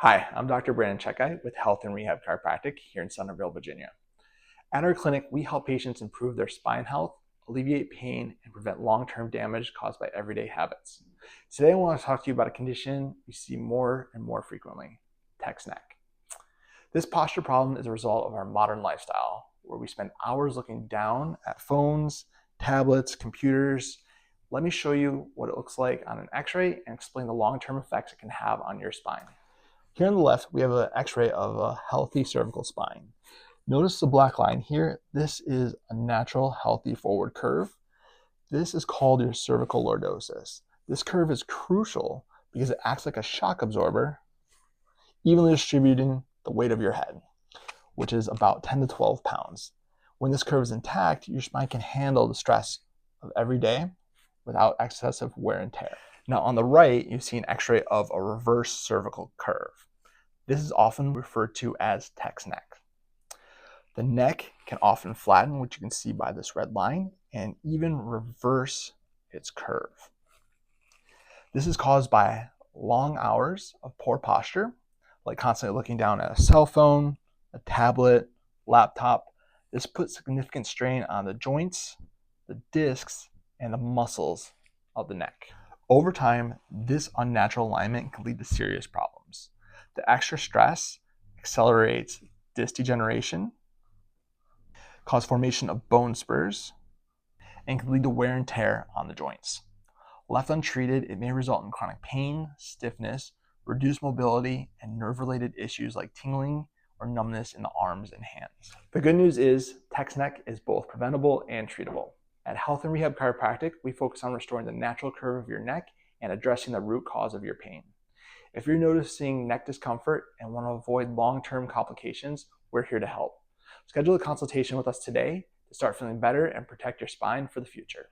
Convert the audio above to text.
Hi, I'm Dr. Brandon Czekaj with Health and Rehab Chiropractic here in Centreville, Virginia. At our clinic, we help patients improve their spine health, alleviate pain, and prevent long-term damage caused by everyday habits. Today, I want to talk to you about a condition we see more and more frequently, text neck. This posture problem is a result of our modern lifestyle, where we spend hours looking down at phones, tablets, computers. Let me show you what it looks like on an x-ray and explain the long-term effects it can have on your spine. Here on the left, we have an x-ray of a healthy cervical spine. Notice the black line here. This is a natural, healthy forward curve. This is called your cervical lordosis. This curve is crucial because it acts like a shock absorber, evenly distributing the weight of your head, which is about 10 to 12 pounds. When this curve is intact, your spine can handle the stress of every day without excessive wear and tear. Now on the right, you see an x-ray of a reverse cervical curve. This is often referred to as text neck. The neck can often flatten, which you can see by this red line, and even reverse its curve. This is caused by long hours of poor posture, like constantly looking down at a cell phone, a tablet, laptop. This puts significant strain on the joints, the discs, and the muscles of the neck. Over time, this unnatural alignment can lead to serious problems. The extra stress accelerates disc degeneration, cause formation of bone spurs, and can lead to wear and tear on the joints. Left untreated, it may result in chronic pain, stiffness, reduced mobility, and nerve-related issues like tingling or numbness in the arms and hands. The good news is text neck is both preventable and treatable. At Health and Rehab Chiropractic, we focus on restoring the natural curve of your neck and addressing the root cause of your pain. If you're noticing neck discomfort and want to avoid long-term complications, we're here to help. Schedule a consultation with us today to start feeling better and protect your spine for the future.